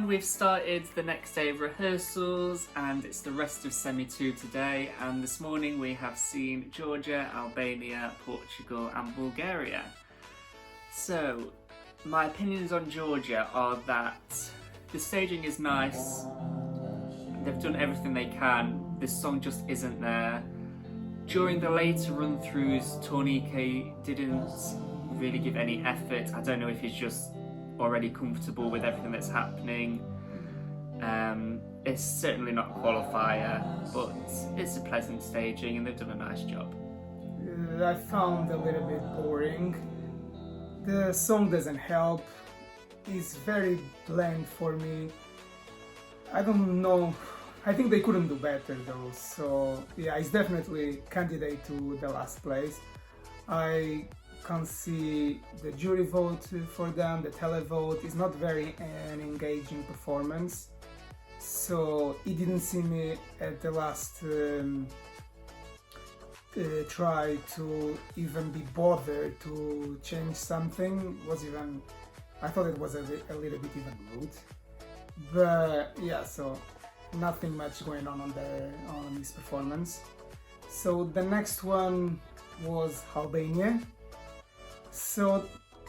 everyone, we've started the next day of rehearsals and it's the rest of Semi 2 today, and this morning we have seen Georgia, Albania, Portugal and Bulgaria. So, my opinions on Georgia are that the staging is nice, they've done everything they can, this song just isn't there. During the later run-throughs, Tornike didn't really give any effort. I don't know if he's just already comfortable with everything that's happening. It's certainly not a qualifier, but it's a pleasant staging and they've done a nice job. I found a little bit boring. The song doesn't help. It's very bland for me. I don't know. I think they couldn't do better though. So yeah, it's definitely candidate to the last place. I can't see the jury vote for them, the televote is not very an engaging performance, so it didn't see me at the last try to even be bothered to change something. I thought it was a little bit even rude, but yeah, so nothing much going on this performance. So the next one was Albania. So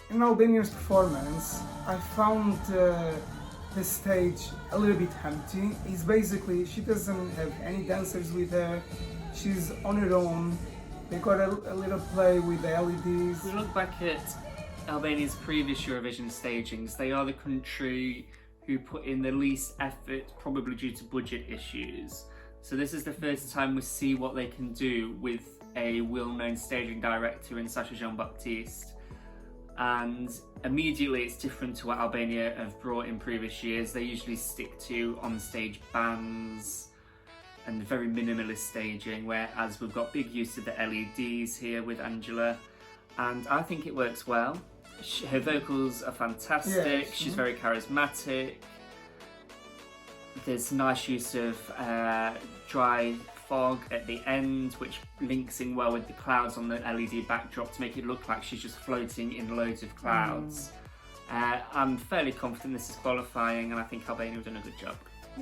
in Albania's performance, I found the stage a little bit empty. It's basically, she doesn't have any dancers with her, she's on her own. They got a little play with the LEDs. If we look back at Albania's previous Eurovision stagings, they are the country who put in the least effort, probably due to budget issues. So this is the first time we see what they can do with a well-known staging director in Sasha Jean-Baptiste. And immediately it's different to what Albania have brought in previous years. They usually stick to on-stage bands and very minimalist staging, whereas we've got big use of the LEDs here with Anxhela, and I think it works well. Her vocals are fantastic, she's very charismatic. There's nice use of dry fog at the end, which links in well with the clouds on the LED backdrop to make it look like she's just floating in loads of clouds. I'm fairly confident this is qualifying, and I think Albania have done a good job.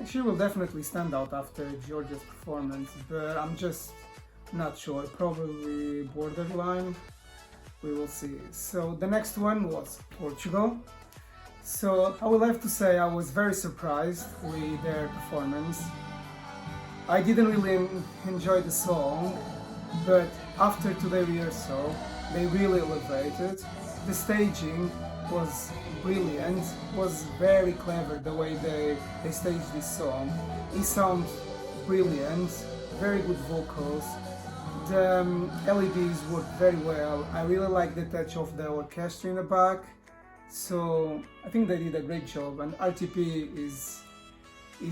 She will definitely stand out after Georgia's performance, but I'm just not sure, probably borderline. We will see. So the next one was Portugal. So I would have to say I was very surprised with their performance. I didn't really enjoy the song, but after today's rehearsal, they really elevated. The staging was brilliant, was very clever the way they staged this song. It sounds brilliant, very good vocals. The LEDs worked very well. I really like the touch of the orchestra in the back. So I think they did a great job, and RTP is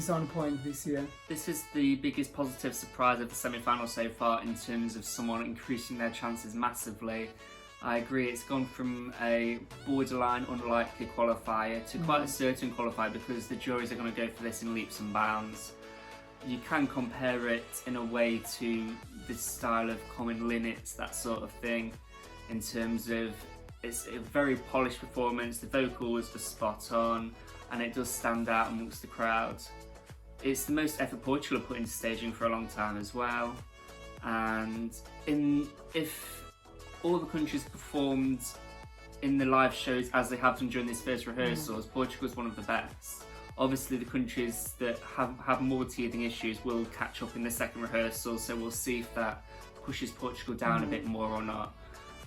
on point this year. This is the biggest positive surprise of the semi-final so far in terms of someone increasing their chances massively. I agree, it's gone from a borderline unlikely qualifier to quite a certain qualifier, because the juries are going to go for this in leaps and bounds. You can compare it in a way to the style of Common Linnets, that sort of thing, in terms of it's a very polished performance, the vocals are spot on, and it does stand out amongst the crowd. It's the most effort Portugal have put into staging for a long time as well, and if all the countries performed in the live shows as they have done during these first rehearsals, Portugal's one of the best. Obviously the countries that have more teething issues will catch up in the second rehearsal, so we'll see if that pushes Portugal down a bit more or not.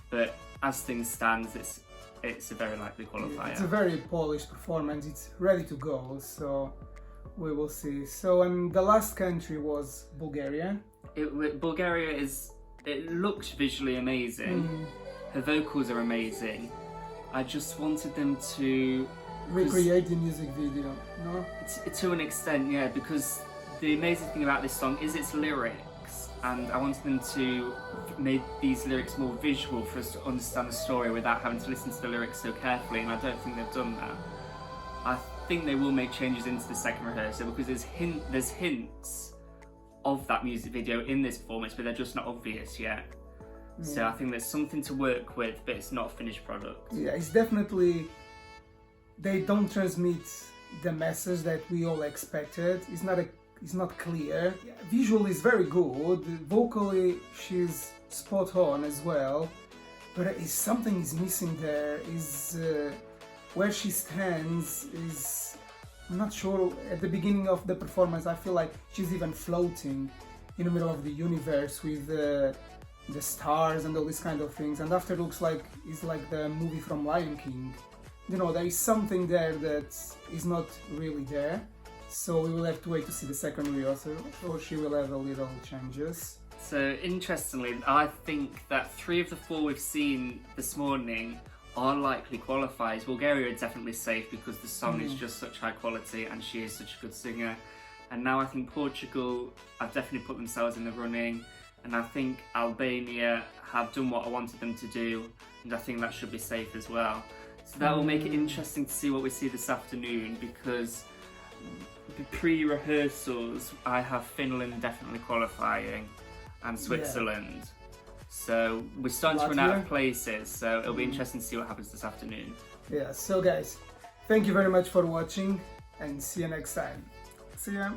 But as things stand, it's a very likely qualifier. It's a very polished performance, it's ready to go, so we will see. So the last country was Bulgaria. Bulgaria it looks visually amazing. Her vocals are amazing. I just wanted them to recreate the music video, no? To an extent, yeah, because the amazing thing about this song is its lyrics, and I wanted them to make these lyrics more visual for us to understand the story without having to listen to the lyrics so carefully, and I don't think they've done that. I think they will make changes into the second rehearsal, because there's hints of that music video in this performance, but they're just not obvious yet. So I think there's something to work with, but it's not a finished product. Yeah, it's definitely, they don't transmit the message that we all expected. It's not clear. Visually is very good. Vocally, she's spot on as well. But something is missing there. Where she stands is, I'm not sure. At the beginning of the performance, I feel like she's even floating in the middle of the universe with the stars and all these kind of things. And after looks like it's like the movie from Lion King. You know, there is something there that is not really there. So we will have to wait to see the second rehearsal, or she will have a little changes. So interestingly, I think that 3 of the 4 we've seen this morning are likely qualifiers. Bulgaria are definitely safe because the song is just such high quality and she is such a good singer. And now I think Portugal have definitely put themselves in the running, and I think Albania have done what I wanted them to do, and I think that should be safe as well. So that will make it interesting to see what we see this afternoon, because pre-rehearsals I have Finland definitely qualifying and Switzerland. So we're starting to run out of places, so it'll be interesting to see what happens this afternoon. Yeah, so guys, thank you very much for watching and see you next time. See ya!